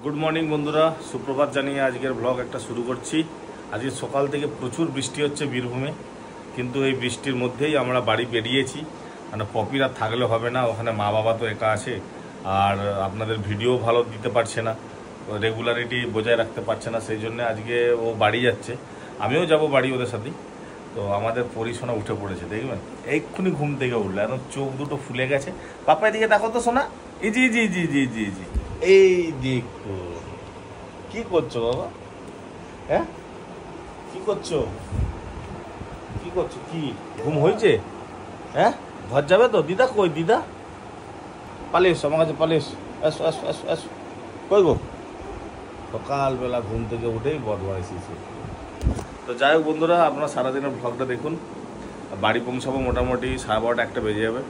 Good morning বন্ধুরা, সুপ্রভাত জানিয়ে আজকের ব্লগ একটা শুরু করছি। আজকে সকাল থেকে প্রচুর বৃষ্টি হচ্ছে বীরভূমে, কিন্তু এই বৃষ্টির মধ্যেই আমরা বাড়ি বেরিয়েছি। মানে পপিরা থাকলে হবে না, ওখানে মা বাবা তো একা আছে, আর আপনাদের ভিডিও ভালো দিতে পারছে না, রেগুলারিটি বজায় রাখতে পারছে না, সেই জন্য আজকে ও বাড়ি যাচ্ছে। আমিও যাব বাড়ি ওদের সাথেই। তো আমাদের পরিশোনা উঠে পড়েছে, দেখবেন এক্ষুনি ঘুম থেকে উঠলো, এখন চোখ দুটো ফুলে গেছে। পাপা এদিকে দেখো তো সোনা, জি জি জি জি জি জি, এই দেখো কি করছো বাবা, হ্যাঁ কি করছো, কি করছো, কি ঘুম হয়েছে? হ্যাঁ ঘর যাবে তো? দিদা কই? দিদা পালিস আমার কাছে, পালিস, আসো আসো আসো আসো, কই গো? সকালবেলা ঘুম থেকে উঠেই বদমাইশি। তো যাই হোক বন্ধুরা, আপনারা সারাদিনের ব্লগটা দেখুন। বাড়ি পৌঁছাবো মোটামুটি 12:30 একটা বেজে যাবে।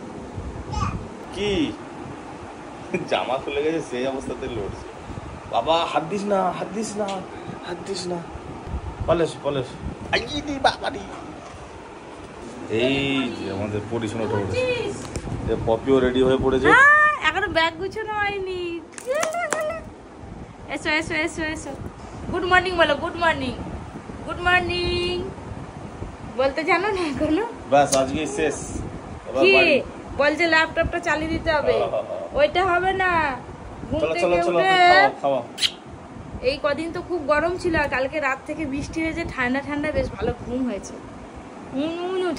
কি জামা খুলে গেছে, সেই অবস্থাতে লড়ছে। বাবা হাত দিস না, হাত দিস না, হাত দিস না, পালেস পালেস, এই যে আমাদের পরিশোনা উঠে পড়েছে, পপিও রেডি হয়ে পড়েছে। এখনো ব্যাগ গুছানো হয়নি। এসো এসো এসো এসো, গুড মর্নিং বলো, গুড মর্নিং, গুড মর্নিং বলতে জানো না এখনো? বাস আজকে শেষ। কি বলছে? ল্যাপটপটা চালিয়ে দিতে হবে। ওইটা হবে না, ঘুম থেকে উঠে। এই কদিন তো খুব গরম ছিল, আর কালকে রাত থেকে বৃষ্টি হয়েছে, ঠান্ডা ঠান্ডা বেশ ভালো ঘুম হয়েছে।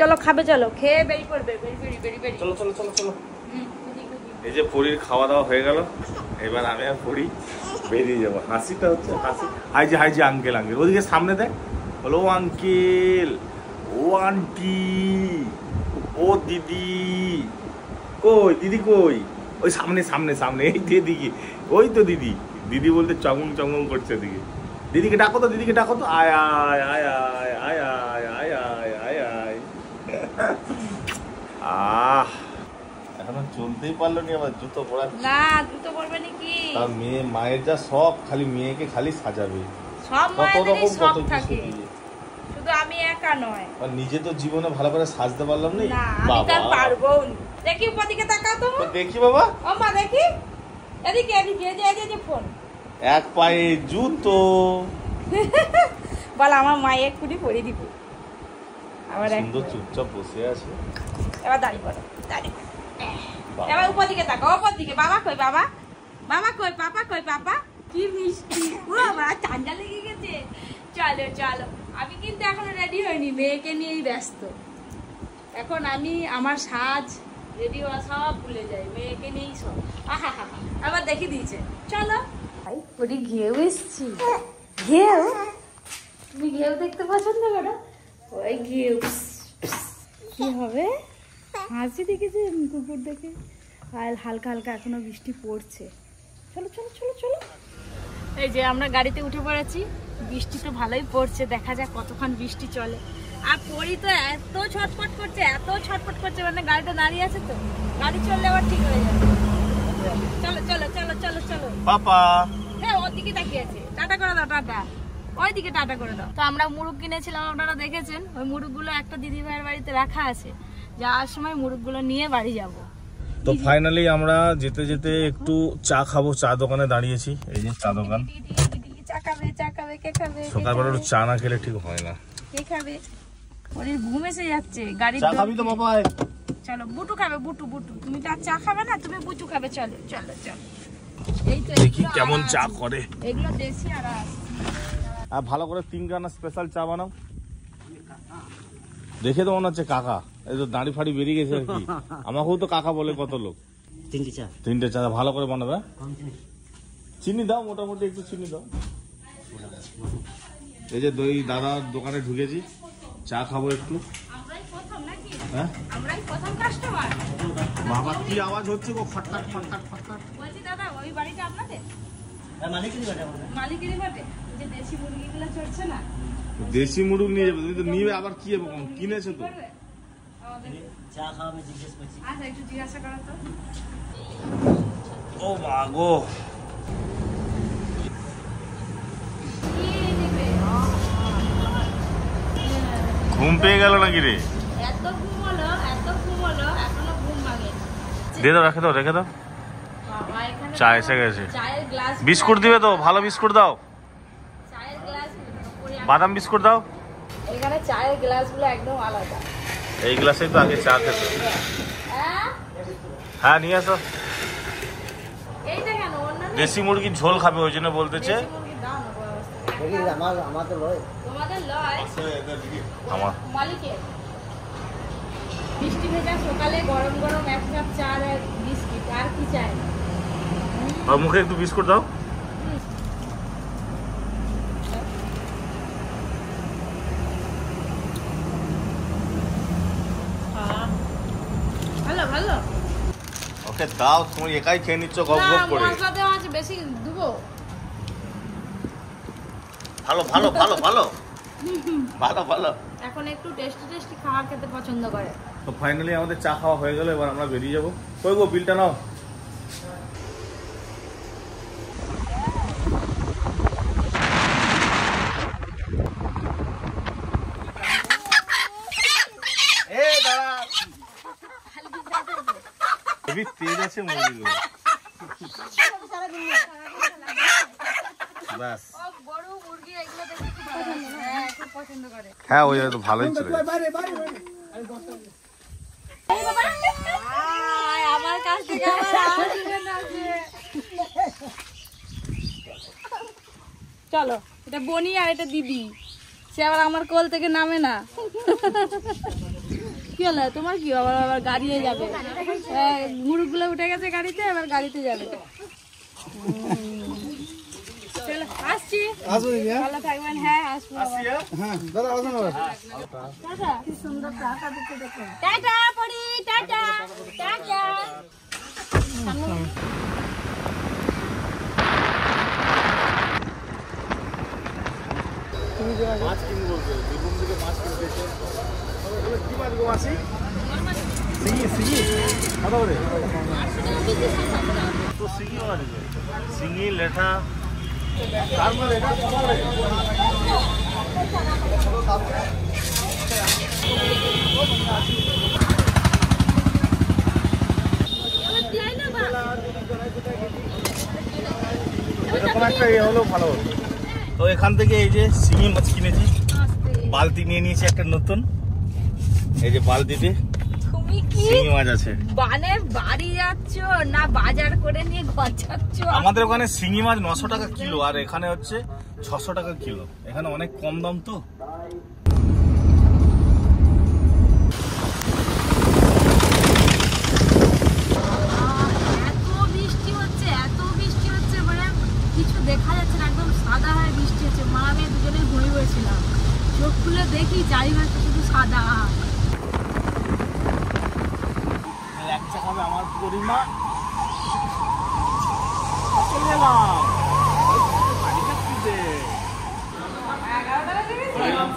চলো খাবে, চলো খেয়ে বেরিয়ে পড়বে, বেরি। চলো চলো চলো চলো। এই যে পরীর খাওয়া দাওয়া হয়ে গেল, এবার আমি আর পরী বেরিয়ে যাবো। হাসিটা হচ্ছে হাসি, হাই যে আঙ্কেল, আঙ্কেল ওদিকে সামনে দেখ, বলো ও আঙ্কেল, ও আন্টি, ও দিদি, কই দিদি কই? ওই সামনে সামনে সামনে, এই দিদি, ওই তো দিদি, দিদি বলতে চঙং চঙং করছে দিকে। দিদিকে ডাকো তো, দিদিকে ডাকো তো, আয় আয় আয় আয় আয় আয় আয় আয় আয় আয়। আহ এখনো চলতেই পারলো নি, আবার জুতো পরা না, জুতো পরবে নাকি? তার মেয়ে, মায়ের যা শখ, খালি মেয়েকে খালি সাজাবে, সব কত রকম শখ কত থাকে, কিছু। শুধু আমি একা নয়, আর নিজে তো জীবনে ভালো করে সাজতে পারলাম না। আমি তার পারবো। দেখি উপদিকে তাকাও তো, দেখি বাবা, ও মা দেখি, এদিকে এদিকে, এই যে ফোন, এক পায়ে জুতো। বল আমার মায়ে এক্ষুনি পরে দিব। আবার সুন্দর চুপচাপ বসে আছে। এবার দাঁড়িয়ে পড়ো, দাঁড়িয়ে। এবার উপদিকে তাকাও, উপদিকে। বাবা কই? বাবা, মামা কই? পাপা কই? পাপা কি মিষ্টি, ও বাবা ঠান্ডা লেগে গেছে। চলো চলো, আমি কিন্তু এখনো রেডি হইনি, মেয়েকে নিয়েই ব্যস্ত এখন। আমি আমার সাজ রেডি হওয়া সব ভুলে যাই, মেয়েকে নিয়েই সব। আহা হা, আবার দেখে দিয়েছে। চলো ওটি ঘেউ এসছি। ঘেউ? তুমি ঘেউ দেখতে পছন্দ করো? ওই ঘেউ কি হবে? হাসি দেখেছে কুকুর দেখে, আর হালকা হালকা এখনো বৃষ্টি পড়ছে। চলো চলো চলো চলো, এই যে আমরা গাড়িতে উঠে পড়েছি। বৃষ্টি তো ভালোই পড়ছে, দেখা যাক কতক্ষণ বৃষ্টি চলে। আর পরি তো এত ছটফট করছে, এত ছটফট করছে, মানে গাড়িটা দাঁড়িয়ে আছে তো, গাড়ি চললে আবার ঠিক হয়ে যাবে। চলো চলো চলো চলো চলো। পাপা হ্যাঁ, ওর দিকে তাকিয়ে আছে। টাটা করে দাও, টাটা, ওই দিকে টাটা করে দাও। তো আমরা মুরগ কিনেছিলাম, আপনারা দেখেছেন। ওই মুরগগুলো একটা দিদি ভাইয়ের বাড়িতে রাখা আছে, যাওয়ার সময় মুরগগুলো নিয়ে বাড়ি যাব। তো ফাইনালি আমরা যেতে যেতে একটু চা খাবো, চা দোকানে দাঁড়িয়েছি। এই যে চা দোকান, চা খাবে, চা খাবে, কে খাবে? সকালবেলা একটু চা না খেলে ঠিক হয় না। কে খাবে? ওর ঘুম এসে যাচ্ছে, গাড়ি চা খাবি তো বাবা? চলো, বুটু খাবে, বুটু বুটু। তুমি তো আর চা খাবে না, তুমি বুটু খাবে। চলো চলো চলো। এই তো দেখি কেমন চা করে। এগুলো দেশি আরাস। আর ভালো করে 3 গানা স্পেশাল চা বানাও। দেখে তো মনে হচ্ছে কাকা, এই তো দাড়ি ফাড়ি বেরিয়ে গেছে আর কি। আমাকেও তো কাকা বলে কত লোক। 3টে চা ভালো করে বানাবে। চিনি দাও, মোটামুটি একটু চিনি দাও। এই যে দই দাদার দোকানে ঢুকেছি, চা খাবো একটু। হ্যাঁ, আমরাই প্রথম কাস্টমার। বাবা কি আওয়াজ হচ্ছে গো, ফটফট ফটফট ফটফট। বলছি দাদা, ওই বাড়িটা আপনাদের? মালিকেরই বটে। যে দেশি মুরগিগুলো চড়ছে না, দেশি মুরগ নিয়ে যাবে তুমি তো, নিবে আবার কি কিনেছো তো। চা খাওয়াবে জিজ্ঞেস করছি। আচ্ছা একটু জিজ্ঞাসা করো তো। ও মা গো, ঘুম পেয়ে গেল নাকি রে? এত ঘুম হলো, এত ঘুম হলো, এখনো ঘুম ভাঙে। দিয়ে দাও, রেখে দাও, রেখে দাও। বাবা এখানে চা এসে গেছে। চায়ের গ্লাস বিস্কুট দিবে তো? ভালো বিস্কুট দাও। চায়ের গ্লাস বাদাম বিস্কুট দাও। এখানে চায়ের গ্লাসগুলো একদম আলাদা। এই গ্লাসেই তো আগে চা খেতে। হ্যাঁ নিয়ে আসো। এইটা কেন? অন্য দেশি মুরগির ঝোল খাবে ওই জন্য বলতেছে। তোমাদের লয় আমার মালিকের। বৃষ্টি ভেজা সকালে গরম গরম এক কাপ চা আর বিস্কিট, আর কি চাই? আর মুখে একটু বিস্কুট দাও। ভালো ভালো। ওকে দাও, তুমি একাই খেয়ে নিচ্ছ গপ গপ করে। মশলা দেওয়া আছে, বেশি দেবো? ভালো ভালো ভালো ভালো ভালো ভালো। এখন একটু টেস্টি টেস্টি খাবার খেতে পছন্দ করে। তো ফাইনালি আমাদের চা খাওয়া হয়ে গেল, এবার আমরা বেরিয়ে যাবো। কই গো, বিলটা নাও। খুবই তেজ আছে মুরগিগুলো। ব্যাস হ্যাঁ, ওই তো ভালোই ছিল। আমার কাছ থেকে চলো, এটা বনি আর এটা দিদি। সে আবার আমার কোল থেকে নামে না। কি হলো তোমার? কি আবার আবার গাড়িতে যাবে? মুরগগুলো উঠে গেছে গাড়িতে, এবার গাড়িতে যাবে। চলো আসছি, ভালো থাকবেন। হ্যাঁ আসবো। টাটা। কি সুন্দর টাটা দিতে দেখো। টাটা পড়ি, টাটা টাটা। মাছ কিনবো বলতে, বীরভূম থেকে মাছ কিনতে এসে। কি মাছ গো মাছি? শিঙি শিঙি কত করে? তো শিঙি আছে, শিঙি লেঠা। তার মানে এটা কত করে? এরকম একটা ইয়ে হলেও ভালো হতো। তো এখান থেকে এই যে শিঙি মাছ কিনেছি, বালতি নিয়ে নিয়েছি একটা নতুন। এই যে বালতিতে তুমি কি শিঙি মাছ আছে। বানের বাড়ি যাচ্ছ না বাজার করে নিয়ে ঘর যাচ্ছ? আমাদের ওখানে শিঙি মাছ 900 টাকা কিলো, আর এখানে হচ্ছে 600 টাকা কিলো। এখানে অনেক কম দাম তো। এত বৃষ্টি হচ্ছে মানে কিছু দেখা যাচ্ছে না, একদম সাদা হয়ে বৃষ্টি হচ্ছে। মা মেয়ে দুজনে ঘুরে বসেছিলাম, চোখ খুলে দেখি চারিপাশে শুধু সাদা। ল্যাংচা খাবে আমার পরিমা।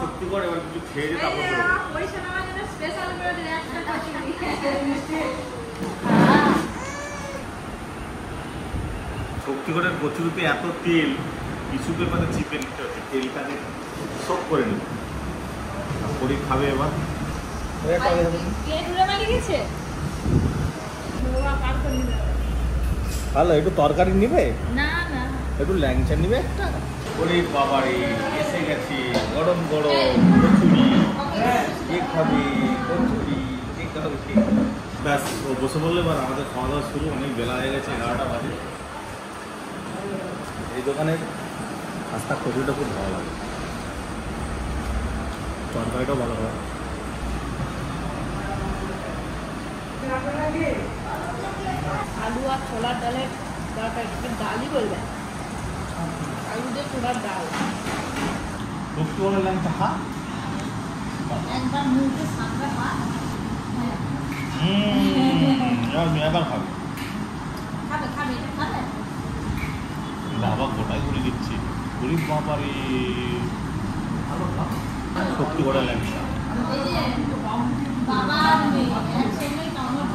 সত্যি করে এবার কিছু খেয়ে যেতে শক্তিগড়ের কচুরিতে এত তেল, কিছু পেপারে চিপে নিতে হচ্ছে, তেলটাকে সব করে নিব। পরি খাবে এবার। ভালো, একটু তরকারি নিবে না না, একটু ল্যাংচা নিবে একটা। ওরে বাবারে, এসে গেছে গরম গরম কচুরি। কে খাবে কচুরি? কে খাবে? ব্যাস, ও বসে বললে এবার আমাদের খাওয়া দাওয়া শুরু। অনেক বেলা হয়ে গেছে, 11টা বাজে। এই দোকানের খাস্তা কচুরিটা খুব ভালো লাগে, তরকারিটাও ভালো হয়। আলু আর ছোলার ডালের দরকার, ডালই বলবেন, আলু দিয়ে ছোলার ডাল। একটু ভালো ল্যাংচা খা। একবার মুখে সামনে মা এবার খাবে। খাবে খাবে এটা খাবে। বাবা গোটাই করে দিচ্ছি। গরিব বাবারে, ভালো খা। সত্যি করে ল্যাংচা। বাবা একসঙ্গে কামড়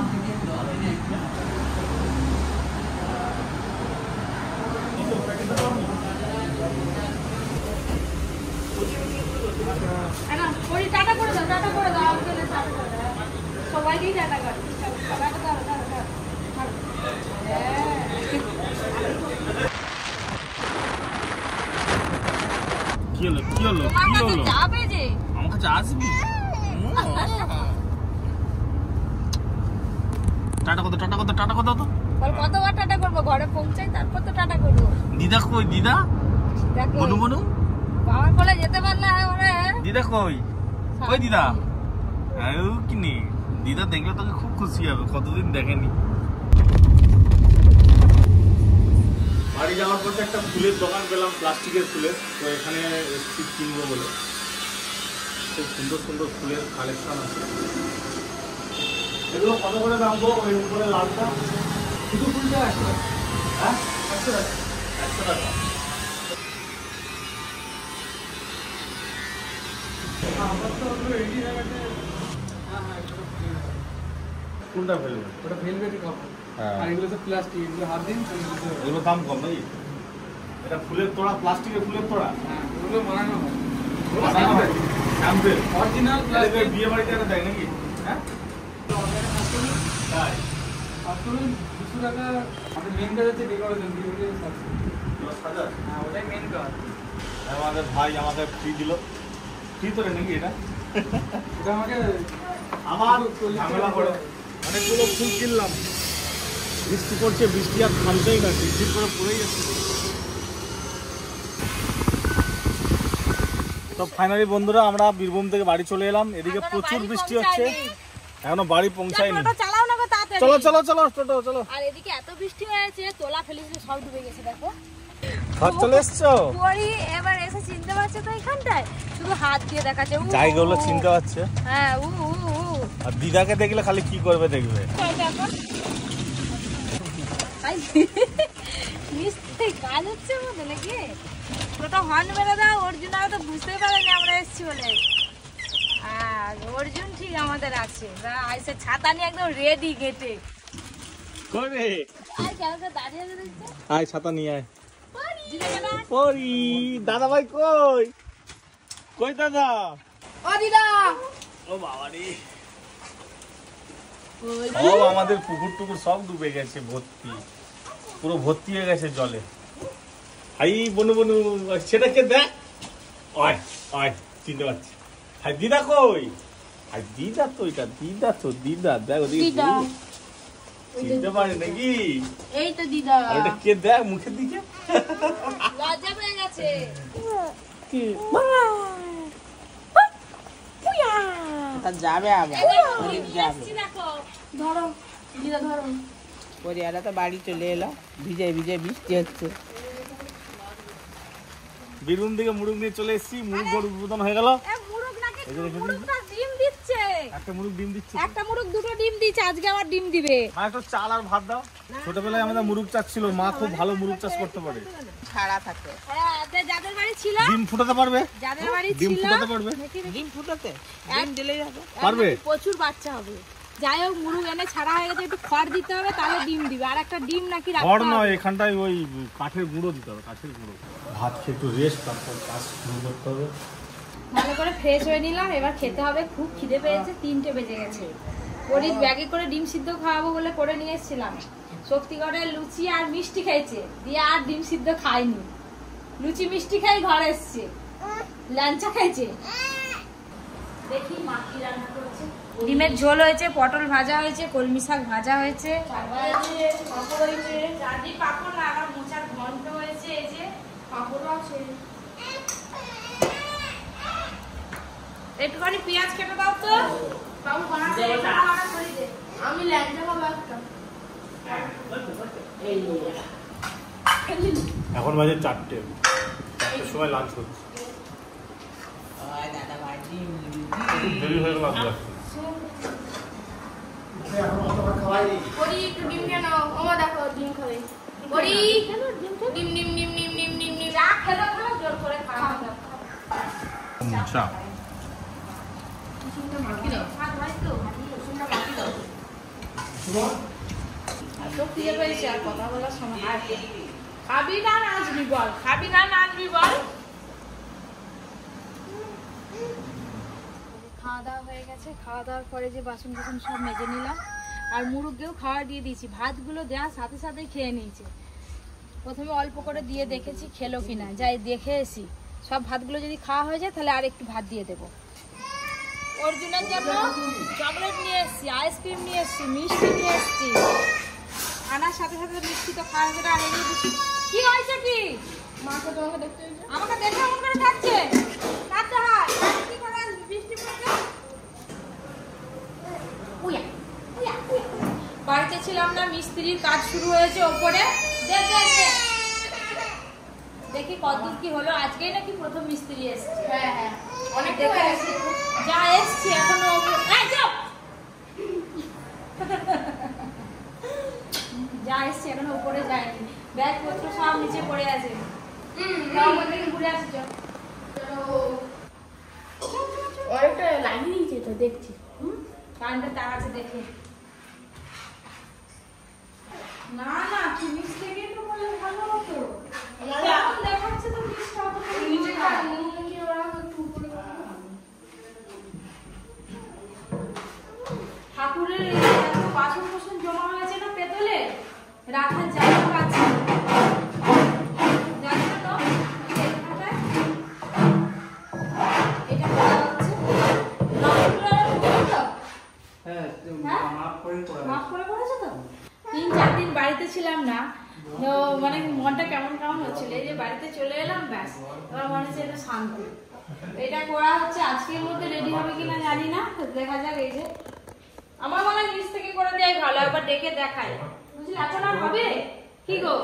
টাটা করে দাও, টাটা করে দাও, সবাইকেই টাটা করে। কি হলো কি হলো তোমার কি কাছে হলো যাবে যে আমার কাছে আসবি টাটা কত টাটা কত টাটা কত তো বল কতবার টাটা করবো ঘরে পৌঁছাই তারপর তো টাটা করবো দিদা কই দিদা বনু বনু বাবার কোলে যেতে পারলে ওরে দিদা কই কই দিদা আরে কি নি দিদা দেখলে তোকে খুব খুশি হবে কতদিন দেখেনি বাড়ি যাওয়ার পথে একটা ফুলের দোকান পেলাম প্লাস্টিকের ফুলের তো এখানে এসছি কিনবো বলে খুব সুন্দর সুন্দর ফুলের কালেকশন আছে এগুলো কত করে দাম গো ওই উপরে লালটা শুধু ফুলটা 100 টাকা হ্যাঁ 100 টাকা 100 টাকা আমার তো ওগুলো রেডি হয়ে গেছে কোনটা ফেলবে ওটা ভেলভেটের কাপড় হ্যাঁ আর এগুলো তো প্লাস্টিক এগুলো হাত দিন এগুলো দাম কম নাকি এটা ফুলের তোড়া প্লাস্টিকের ফুলের তোড়া হ্যাঁ ওগুলো বানানো হয় বানানো হয় স্যাম্পল অরিজিনাল প্লাস্টিক বিয়ে বাড়িতে এটা দেয় নাকি হ্যাঁ তাই আসলে 200 টাকা আমাদের মেন কাজ হচ্ছে ডেকোরেশন দিয়ে 10,000 হ্যাঁ ওটাই মেন কাজ আমাদের ভাই আমাকে ফ্রি দিল ফ্রি তো রে নাকি এটা এটা আমাকে আমার ঝামেলা করে অনেকগুলো ফুল কিনলাম বৃষ্টি পড়ছে বৃষ্টি আর থামছেই না বৃষ্টির করে পড়েই যাচ্ছে তো ফাইনালি বন্ধুরা আমরা বীরভূম থেকে বাড়ি চলে এলাম এদিকে প্রচুর বৃষ্টি হচ্ছে এখনো বাড়ি পৌঁছায়নি চালাও না গো তাড়াতাড়ি চলো চলো চলো টোটো চলো আর এদিকে এত বৃষ্টি হয়েছে তোলা ফেলেছে সব ডুবে গেছে দেখো হাত চলে এসছো পরি এবার এসে চিনতে পারছে তো এখানটায় শুধু হাত দিয়ে দেখাচ্ছে জায়গাগুলো চিনতে পারছে হ্যাঁ আর দিদাকে দেখলে খালি কি করবে দেখবে মিস্ত্রি কাজ হচ্ছে আমাদের নাকি ওটা হর্ন মেরে দাও অর্জুন তো বুঝতেই পারেনি আমরা এসেছি বলে আর অর্জুন ঠিক আমাদের আছে আইসে ছাতা নিয়ে একদম রেডি গেটে করে আর কেন দাঁড়িয়ে দেখছে আয় ছাতা নিয়ে আয় পরি দাদা ভাই কই কই দাদা ও দিদা ও বাবা রে ও আমাদের পুকুর টুকুর সব ডুবে গেছে ভর্তি পুরো ভর্তি হয়ে গেছে জলে হাই বনু বনু সেটাকে দেখ ওই ওই চিনতে পারছি হাই দিদা কই হাই দিদা তো এটা দিদা তো দিদা দেখ দিদা চিনতে পারে নাকি এই তো দিদা আর এটা কে দেখ মুখের দিকে লজ্জা পেয়ে গেছে কি তা যাবে আবার যাবে ধরো দিদা ধরো পরিয়ারা তো বাড়ি চলে এলো ভিজে ভিজে বৃষ্টি হচ্ছে বীরভূম থেকে মুরুগ নিয়ে চলে এসেছি মুরুগ গরু উদ্বোধন হয়ে গেল মুরুগ নাকি এই যে দেখেছিস? মুরুগটা ডিম দিচ্ছে একটা মুরুগ ডিম দিচ্ছে একটা মুরুগ দুটো ডিম দিচ্ছে আজকে আবার ডিম দিবে মা একটু চাল আর ভাত দাও ছোটবেলায় আমাদের মুরুগ চাষ ছিল মা খুব ভালো মুরুগ চাষ করতে পারে ছাড়া থাকে হ্যাঁ যাদের বাড়ি ছিল ডিম ফুটাতে পারবে যাদের বাড়ি ডিম ছিল ফুটাতে পারবে ডিম ফুটাতে ডিম দিলেই হবে পারবে? প্রচুর বাচ্চা হবে যাই হোক মুরুগ এনে ছাড়া হয়ে গেছে একটু খড় দিতে হবে তাহলে ডিম দিবে আর একটা ডিম নাকি রাখতে খড় হবে নয় এখানটায় ওই কাঠের গুঁড়ো দিতে হবে কাঠের গুঁড়ো ভাত খেয়ে একটু রেস্ট তারপর কাজ শুরু করতে হবে ভালো করে ফ্রেশ হয়ে নিলাম এবার খেতে হবে খুব খিদে পেয়েছে 3টে বেজে গেছে পরির ব্যাগে করে ডিম সিদ্ধ খাওয়াবো বলে করে নিয়ে এসেছিলাম শক্তিগড়ের লুচি আর মিষ্টি খেয়েছে দিয়ে আর ডিম সিদ্ধ খায়নি লুচি মিষ্টি খাই ঘরে এসছে লাঞ্চা খাইছে দেখি মা কি রান্না করেছে ডিমের ঝোল হয়েছে পটল ভাজা হয়েছে কলমি শাক ভাজা হয়েছে পাপড় না আবার মোচার ঘন্ট হয়েছে এই যে পাপড় আছে একটুখানি পেঁয়াজ কেটে দাও তো বাবু বানাতে আমি ল্যাংচা খাবো একটা এখন বাজে 4টের সময় লাঞ্চ হচ্ছে দাদা বাড়ি খুব দেরি হয়ে গেল আসতে পরি একটু ডিম কেন ওমা দেখো ডিম খাবে পরি ডিম ডিম ডিম ডিম ডিম ডিম ডিম যা খেলো খাও জোর করে খাও আচ্ছা খাবি না নাচবি বল খাবি না নাচবি বল খাওয়া দাওয়া হয়ে গেছে খাওয়া দাওয়ার পরে যে বাসন টাসন সব মেজে নিলাম আর মুরগকেও খাওয়া দিয়ে দিয়েছি ভাতগুলো দেওয়ার সাথে সাথেই খেয়ে নিয়েছে প্রথমে অল্প করে দিয়ে দেখেছি খেলো কিনা যাই দেখে এসি সব ভাতগুলো যদি খাওয়া হয়ে যায় তাহলে আর একটু ভাত দিয়ে দেবো। অর্জুনের জন্য চকলেট নিয়ে এসছি, আইসক্রিম নিয়ে এসছি, মিষ্টি নিয়ে এসছি। আনার সাথে সাথে মিষ্টি তো খাওয়া যেটা আনে দিচ্ছি। কি হয়েছে কি? মাকে তোমাকে দেখতে হয়েছে, আমাকে দেখে এমন করে থাকছে। কাঁদতে হয় কি করে বৃষ্টি পড়ছে। বাড়িতে ছিলাম না, মিস্ত্রির কাজ শুরু হয়েছে ওপরে। দেখি কতদূর কি হলো। আজকেই নাকি প্রথম মিস্ত্রি এসছে। হ্যাঁ হ্যাঁ, অনেক দেখে এসছি, যা এসছি এখনো যা এসছি এখনো উপরে যায়নি। ব্যাগ পত্র সব নিচে পড়ে আছে। ঘুরে আসছ, অনেকটা লাগিয়ে দিয়েছে তো দেখছি। কারেন্টের তার আছে দেখে। না না, ফিনিশ থেকে তো বলে ভালো হতো। এখন দেখাচ্ছে তো ফিনিশটা অত নিচে ঠাকুরের এত বাসন কোসন জমা হয়েছে না পেতলে, রাখার জায়গা পাচ্ছে জানো তো। এটা করা হচ্ছে মাফ করে করেছো তো। 3-4 দিন বাড়িতে ছিলাম না তো মানে মনটা কেমন কেমন হচ্ছিল। এই যে বাড়িতে চলে এলাম, ব্যাস এবার মনে হচ্ছে এটা শান্তি। এটা করা হচ্ছে, আজকের মধ্যে রেডি হবে কিনা জানি না, দেখা যাক। এই যে আমার মনে হয় নিচ থেকে করে দেয় ভালো, একবার ডেকে দেখায়, বুঝলি। এখন আর হবে কি গো?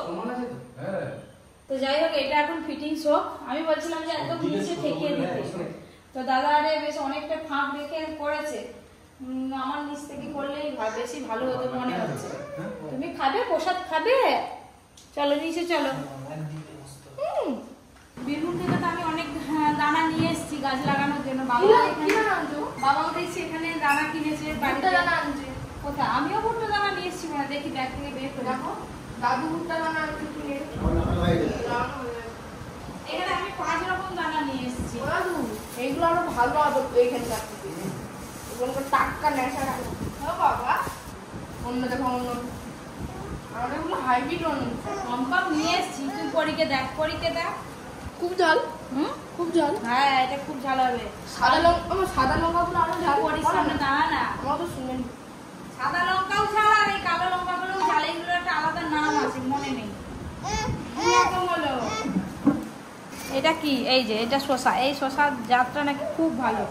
তো যাই হোক, এটা এখন ফিটিংস হোক। আমি বলছিলাম যে একদম নিচে ঠেকিয়ে দিতে, তো দাদা আরে বেশ অনেকটা ফাঁক রেখে করেছে। আমার নিচ থেকে করলেই বেশি ভালো হতো মনে হচ্ছে। তুমি খাবে, প্রসাদ খাবে? চলো নিচে চলো। বীরভূম থেকে তো আমি অনেক দানা নিয়ে এসেছি গাছ লাগানোর জন্য। বাবাও দেখছি এখানে দানা কিনেছে বাড়িতে। কোথায়? আমিও ভুট্টা দানা নিয়ে এসেছি, মানে দেখি ব্যাগ থেকে বের করে রাখো। দাদু ভুট্টা দানা কিনে এখানে আমি 5 রকম দানা নিয়ে এসেছি। এইগুলো আরো ভালো হবে এখানকার থেকে, এগুলো টাটকা নেশা রাখো বাবা। অন্য দেখো অন্য আমাদের এগুলো হাইব্রিড কম কম নিয়ে এসেছি। তুই পরীকে দেখ, পরীকে দেখ। খুব ঝাল, খুব ঝাল। হ্যাঁ, এটা খুব ঝাল হবে। সাদা লঙ্কা, আমার সাদা লঙ্কাগুলো আরো ঝাল। পরীর সামনে দাঁড়া না, আমার তো শুনেন। সাদা লঙ্কাও ঝাল আর এই কালো লঙ্কাগুলোও ঝাল। এইগুলো একটা আলাদা নাম আছে, মনে নেই। হলো এটা কি? এই যে এটা শসা। এই শসার জাতটা নাকি খুব ভালো।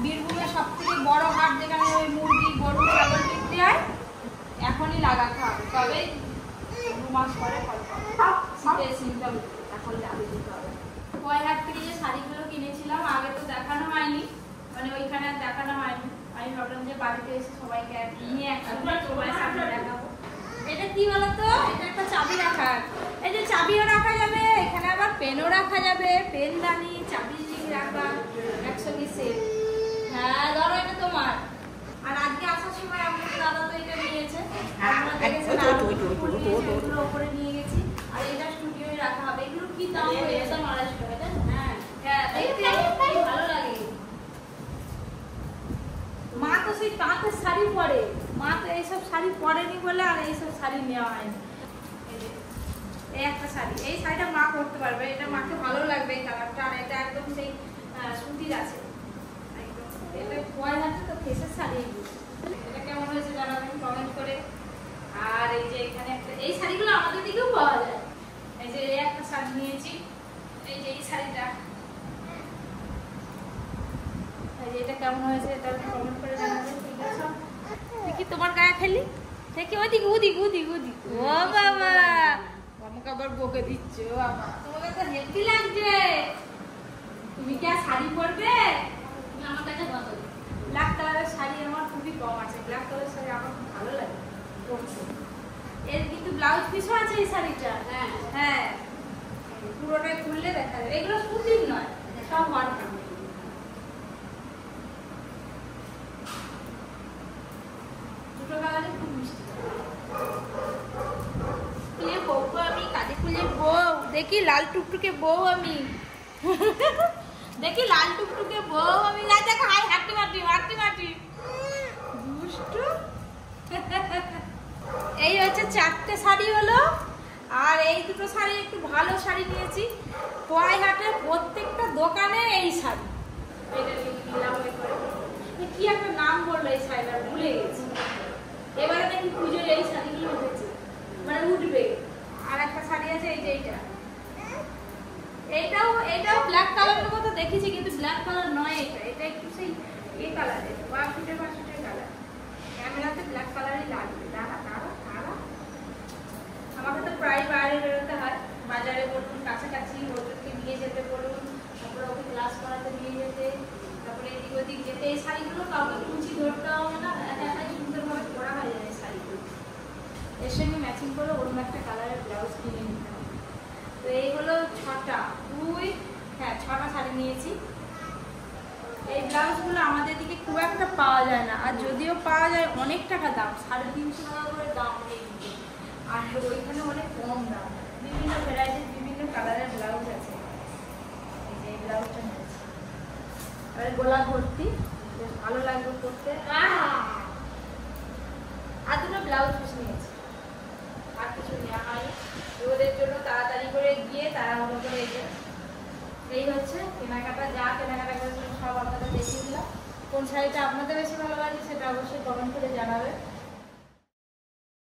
বীরভূমের সব থেকে বড় হাট, যেখানে ওই মুরগি, গরু, ছাগল বিক্রি হয়, এখনই লাগাতে হবে। তবে 2 মাস পরে ফল পাবে। এখন লাগিয়ে দিতে হবে। কয়হাট থেকে যে শাড়িগুলো কিনেছিলাম আগে তো দেখানো হয়নি, মানে ওইখানে আর দেখানো হয়নি। আমি ভাবলাম যে বাড়িতে এসে সবাইকে নিয়ে একসাথে সবাই সামনে দেখাবো। এটা কি বলতো? এটা একটা চাবি রাখার। এই যে চাবিও রাখা যাবে, এখানে আবার পেনও রাখা যাবে, পেনদানি, চাবি রাখা একসঙ্গে সেট। হ্যাঁ ধরো, এটা তোমার। আর আজকে আসার সময় আমাদের দাদা তো এটা নিয়েছে, ওপরে নিয়ে গেছি। আর এটা স্টুডিওয় রাখা হবে। এগুলো কি দাম হয়ে গেছে? 250 টাকা। হ্যাঁ হ্যাঁ, ভালো লাগে। মা তো সেই তাঁতের শাড়ি পরে, মা তো এইসব শাড়ি পরেনি বলে আর এইসব শাড়ি নেওয়া হয়নি। এই একটা শাড়ি, এই শাড়িটা মা পরতে পারবে, এটা মাকে ভালো লাগবে এই কালারটা। আর এটা একদম সেই সুতির আছে একদম। এটা কয়লাতে তো ফেসের শাড়ি। এটা কেমন হয়েছে জানাবেন কমেন্ট করে। আর এই যে এখানে একটা, এই শাড়িগুলো আমাদের দিকেও পাওয়া যায়। এই যে এই একটা শাড়ি নিয়েছি, এই যে এই শাড়িটা, এটা কেমন হয়েছে এটা কমেন্ট করে জানাবেন। ঠিক আছে, দেখি তোমার গায়ে খেলি দেখি। ওদিকে ওদিকে ওদিকে ওদিকে। ও বাবা, আমাকে আবার বকে দিচ্ছে। ও বাবা, তোমাকে তো হেভি লাগছে। তুমি কি আর শাড়ি পরবে? তুমি আমার কাছে কত? ব্ল্যাক কালারের শাড়ি আমার খুবই কম আছে। ব্ল্যাক কালারের শাড়ি আমার খুব ভালো লাগে পরতে। এর কিন্তু ব্লাউজ পিসও আছে এই শাড়িটা। হ্যাঁ হ্যাঁ, পুরোটাই খুললে দেখা যাবে। এগুলো সুতির নয়, সব ওয়ার্ক। খুব মিষ্টি। আমি কাজে ফুলের বউ, দেখি লাল টুকটুকে বউ আমি। দেখি লাল টুকটুকে বউ আমি। দেখো হাই হাঁটি মাটি হাঁটি মাটি দুষ্টু। এই হচ্ছে 4টে শাড়ি হলো। আর এই দুটো শাড়ি একটু ভালো শাড়ি নিয়েছি। পোয়াইহাটের প্রত্যেকটা দোকানে এই শাড়ি। এটা নিলাম করে কি একটা নাম বললো এই শাড়িটা, ভুলে গেছি। এবারে নাকি পুজোর এই শাড়িগুলো উঠেছে, মানে উঠবে। আর একটা শাড়ি আছে এই যে এটাও ব্ল্যাক কালারের মতো দেখেছি, কিন্তু ব্ল্যাক কালার নয়। এটা একটু সেই এই কালারের, ওয়াশিটের কালার। ক্যামেরাতে ব্ল্যাক কালারই লাগবে। দাঁড়া আমাকে তো প্রায় বাইরে বেরোতে হয়, বাজারে বলুন, কাছাকাছি ওদেরকে নিয়ে যেতে বলুন, তারপরে ওকে ক্লাস করাতে নিয়ে যেতে, তারপরে এদিক ওদিক যেতে। এই শাড়িগুলো কাউকে কুচি ধরতে হবে না, একাই সুন্দরভাবে পরা হয়ে যায় শাড়িগুলো। এর সঙ্গে ম্যাচিং করে অন্য একটা কালারের ব্লাউজ কিনে নিতে হবে। তো এই হলো 6টা শাড়ি নিয়েছি। এই ব্লাউজগুলো আমাদের দিকে খুব একটা পাওয়া যায় না, আর যদিও পাওয়া যায় অনেক টাকা দাম, 350 টাকা করে দাম নেই। আর ওইখানে অনেক কম দাম, বিভিন্ন ভ্যারাইটির বিভিন্ন কালারের ব্লাউজ আছে। এই যে এই ব্লাউজটা নিয়েছি, এবারে গলা ভর্তি, বেশ ভালো লাগবে করতে। আর দুটো ব্লাউজ পিস নিয়েছি, আর কিছু নেওয়া হয়নি। ওদের জন্য তাড়াতাড়ি করে গিয়ে তাড়াহুড়ো করে এই হচ্ছে কেনাকাটা। যা কেনাকাটা করেছিলাম সব আপনাদের দেখিয়ে দিলাম। কোন শাড়িটা আপনাদের বেশি ভালো লাগে সেটা অবশ্যই কমেন্ট করে জানাবেন।